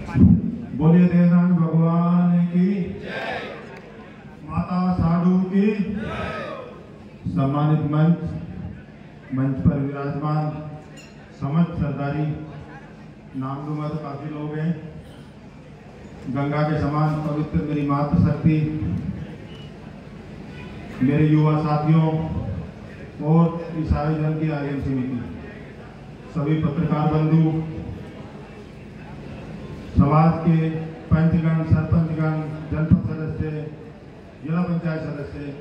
बोलिए देवनाथ भगवान की, माता साधु की। सम्मानित मंच पर विराजमान समस्त सरदारी, नाम लूंगा तो काफी लोग हैं। गंगा के समान पवित्र मेरी मातृशक्ति, मेरे युवा साथियों और इस आयोजन की आयोजन समिति, सभी पत्रकार बंधु, समाज के पंचगण, सरपंचगण, जनपद सदस्य, जिला पंचायत सदस्य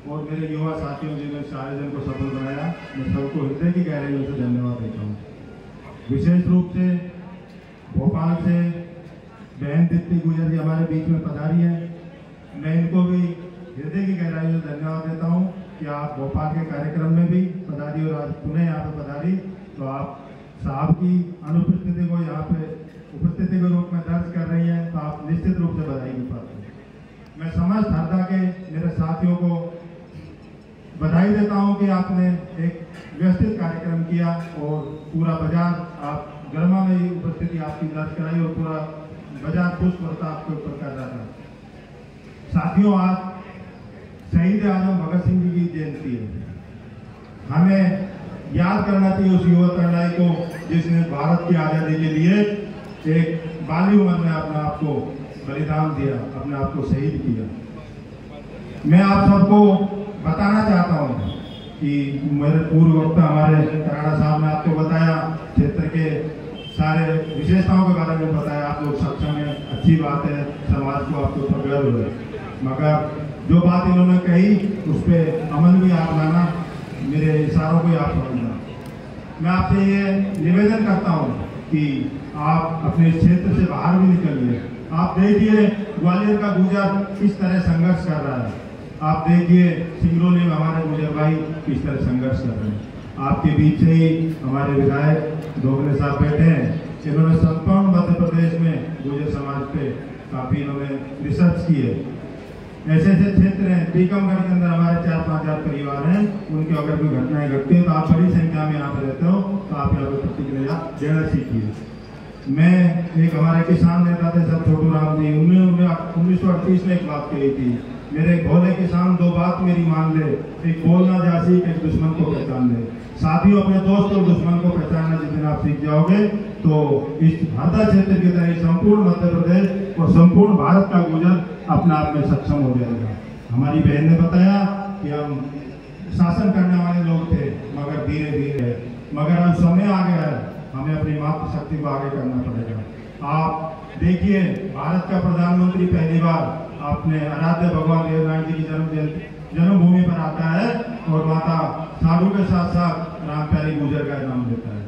और मेरे युवा साथियों जिन्होंने इस आयोजन को सफल बनाया, मैं सबको हृदय की गहराइयों से धन्यवाद देता हूँ। विशेष रूप से भोपाल से बहन दीप्ति गुजर जी हमारे बीच में पधारी है। मैं इनको भी हृदय की गहराइयों से धन्यवाद देता हूँ कि आप भोपाल के कार्यक्रम में भी पधारी और आज पुनः यहाँ पे पधारी, तो आप साहब की अनुपस्थिति को यहाँ पे उपस्थिति के रूप में दर्ज कर रही हैं, तो आप निश्चित रूप से बधाई की पात्र हैं। मैं समस्त हरदा के मेरे साथियों को बधाई देता हूं कि आपने एक व्यवस्थित कार्यक्रम किया और पूरा बाजार आप गर्मा में ही उपस्थिति आपकी दर्ज कराई और पूरा बाजार पुष्प वर्षा आपके ऊपर कर रहा था। साथियों, आज शहीद आजम भगत सिंह जी की जयंती है। हमें याद करना चाहिए उस युवा तरुणाई को जिसने भारत की आजादी के लिए एक बाली उम्र में अपने आप को बलिदान दिया, अपने आप को शहीद किया। मैं आप सबको बताना चाहता हूं कि मेरे पूर्व वक्ता हमारे कराड़ा साहब ने आपको बताया, क्षेत्र के सारे विशेषताओं के बारे में बताया, आप लोग सक्षम हैं, अच्छी बात है, समाज को आपके ऊपर गर्व है। मगर जो बात इन्होंने कही उस पर अमल भी आप लाना, मेरे इशारों को आप समझना। मैं आपसे ये निवेदन करता हूँ कि आप अपने क्षेत्र से बाहर भी निकलिए। आप देखिए ग्वालियर का गुजर किस तरह संघर्ष कर रहा है, आप देखिए सिंगरौली में हमारे गुजर भाई किस तरह संघर्ष कर रहे हैं। आपके बीच से ही हमारे विधायक दोगले साहब बैठे हैं, इन्होंने संपूर्ण मध्य प्रदेश में गुजर समाज पे काफी इन्होंने रिसर्च की है। ऐसे ऐसे क्षेत्र हैं, टीकमगढ़ के अंदर हमारे 4-5 हजार परिवार हैं, उनकी अगर कोई घटनाएं घटती है तो आप बड़ी संख्या में यहाँ पे रहते हो, तो आप यहाँ पे प्रतिक्रिया देना सीखिए। मैं एक हमारे किसान नेता थे सब छोटू राम जी, उन्होंने 1938 में एक बात कही थी, मेरे भोले किसान दो बात मेरी मान ले, एक बोलना जा सीख, एक दुश्मन को पहचान ले। साथियों, अपने दोस्त और दुश्मन को पहचानना जिस दिन आप सीख जाओगे तो इस हरदा क्षेत्र की तरह संपूर्ण मध्य प्रदेश और संपूर्ण भारत का गुजर अपने आप में सक्षम हो जाएगा। हमारी बहन ने बताया कि हम शासन करने वाले लोग थे, मगर धीरे धीरे, मगर अब समय आ गया है, हमें अपनी मातृशक्ति को आगे करना पड़ेगा। आप देखिए, भारत का प्रधानमंत्री पहली बार अपने आराध्य भगवान देवनाथ जी की जन्मभूमि पर आता है और माता साधु के साथ साथ राम प्यारी गुजर का नाम लेता है,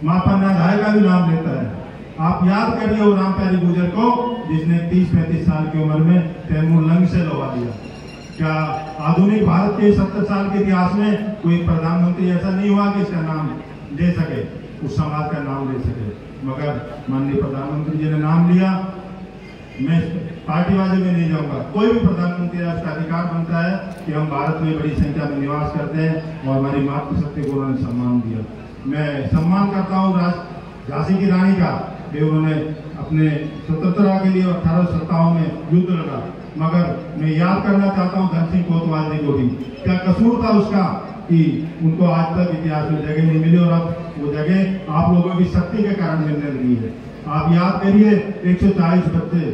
माँ पन्ना धाय का भी नाम लेता है। आप याद करिए वो राम प्यारी गुजर को जिसने 30-35 साल की उम्र में तैमूर लंग से लगा दिया। क्या आधुनिक भारत के 70 साल के इतिहास में कोई प्रधानमंत्री ऐसा नहीं हुआ कि इसका नाम ले सके, उस समाज का नाम ले सके? मगर माननीय प्रधानमंत्री जी ने नाम लिया। मैं पार्टीबाजी में नहीं जाऊंगा, कोई भी प्रधानमंत्री उसका अधिकार बनता है कि हम भारत में बड़ी संख्या में निवास करते हैं और हमारी मातृशक्ति को उन्होंने सम्मान दिया। मैं सम्मान करता हूँ झांसी की रानी का कि उन्होंने अपने स्वतंत्रता के लिए 1857 में युद्ध लड़ा, मगर मैं याद करना चाहता हूँ धन सिंह कोतवाल जी को भी। क्या कसूर था उसका कि उनको आज तक इतिहास में जगह नहीं मिली और अब वो जगह आप लोगों की शक्ति के कारण मिलने लगी है। आप याद करिए 140 बच्चे,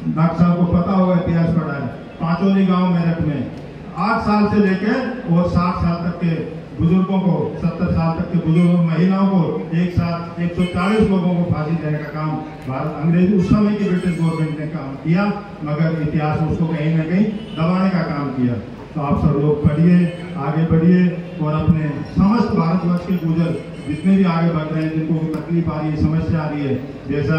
डॉक्टर साहब को पता होगा, इतिहास पढ़ा है, पांचोली गांव मेरठ में 8 साल से लेकर और 60 साल तक के बुजुर्गों को, 70 साल तक के बुजुर्ग महिलाओं को एक साथ 140 लोगों को फांसी देने का काम भारत अंग्रेज उस समय की ब्रिटिश गवर्नमेंट ने काम किया, मगर इतिहास में उसको कहीं ना कहीं दबाने का काम किया। तो आप सब लोग पढ़िए, आगे बढ़िए और अपने समस्त भारतवर्ष के गुजर जितने भी आगे बढ़ रहे हैं, जिनको तकलीफ आ रही है, समस्या आ रही है, जैसा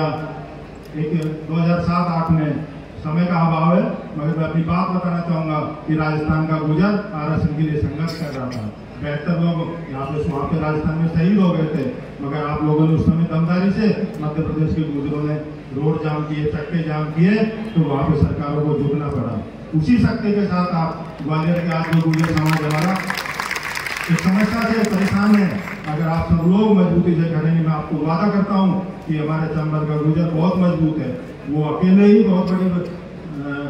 एक 2007-8 में समय का अभाव है, मगर मैं अपनी बात बताना चाहूंगा कि राजस्थान का गुजर आरक्षण के लिए संघर्ष कर रहा था। 72 लोग यहाँ पे वहाँ पे राजस्थान में शहीद हो गए थे, मगर आप लोगों ने उस समय दमदारी से मध्य प्रदेश के गुजरों ने रोड जाम किए, चक्के जाम किए, तो वहाँ पे सरकारों को झुकना पड़ा। उसी शक्ति के साथ आप ग्वालियर के आज जो गुजर समाज हमारा इस समस्या से परेशान है, अगर आप सब लोग मजबूती से करेंगे, मैं आपको वादा करता हूँ कि हमारे चंबल का गुजर बहुत मजबूत है। वो अकेले ही बहुत बड़ी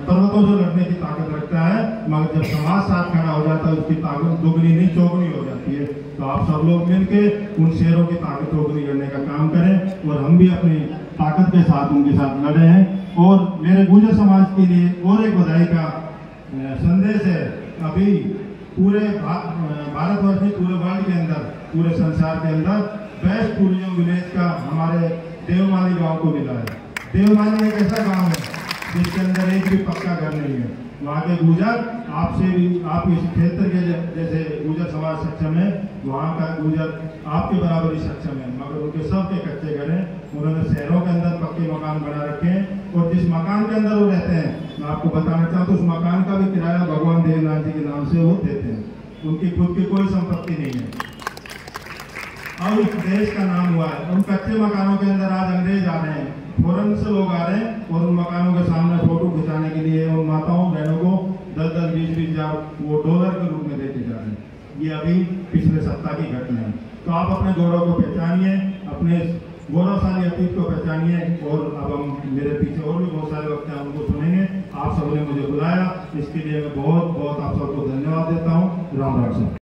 पर्वतों से लड़ने की ताकत रखता है, मगर जब समाज साथ खड़ा हो जाता है उसकी ताकत दुगनी नहीं चौगुनी हो जाती है। तो आप सब लोग मिलके उन शेरों की ताकत दोगुनी करने का काम करें और हम भी अपनी ताकत के साथ उनके साथ लड़े हैं। और मेरे गुर्जर समाज के लिए और एक बधाई का संदेश है। अभी पूरे भारतवर्ष में, पूरे वर्ल्ड के अंदर, पूरे संसार के अंदर बेस्ट टूरिज्म विलेज का हमारे देवमाली गांव को मिला है। देवमाली एक ऐसा गांव है जिसके अंदर एक भी पक्का घर नहीं है। वहाँ के गुर्जर आपसे भी, आप इस क्षेत्र के जैसे गुर्जर समाज सक्षम है, वहाँ का गुर्जर आपके बराबर ही सक्षम है, मगर उनके सबके कच्चे घर हैं। उन्होंने शहरों के अंदर पक्के मकान बना रखे हैं और जिस मकान के अंदर वो रहते हैं, मैं आपको बताना चाहता हूँ, उस मकान का भी किराया भगवान देवनाथ जी के नाम से वो देते हैं। उनकी खुद की कोई संपत्ति नहीं है। अब इस देश का नाम हुआ है। उन कच्चे मकानों के अंदर आज अंग्रेज आ रहे हैं, फॉरेन से लोग आ रहे हैं और उन मकानों के सामने फोटो खिंचाने के लिए उन माताओं बहनों को 10-10, 20-20 हजार वो डॉलर के रूप में देके जा रहे हैं। ये अभी पिछले सप्ताह की घटना है। तो आप अपने गौरव को पहचानिए, अपने गौरवशाली अतीत को पहचानिए। और अब हम, मेरे पीछे और भी बहुत सारे वक्त हैं, उनको सुनेंगे। आप सबने मुझे बुलाया, इसके लिए मैं बहुत बहुत आप सबको धन्यवाद देता हूँ। राम राम।